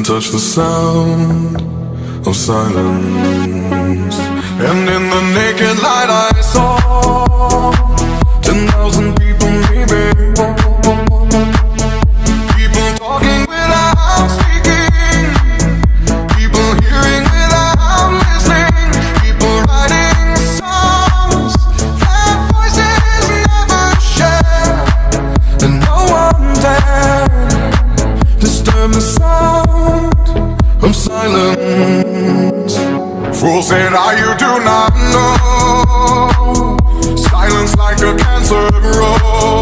couldn't touch the sound of silence. And in the naked light I saw 10,000 people maybe, people talking without speaking, people hearing without listening, people writing songs that voices never share, and no one dared disturb the sound of silence. Fool said, you do not know. Silence like a cancer grows.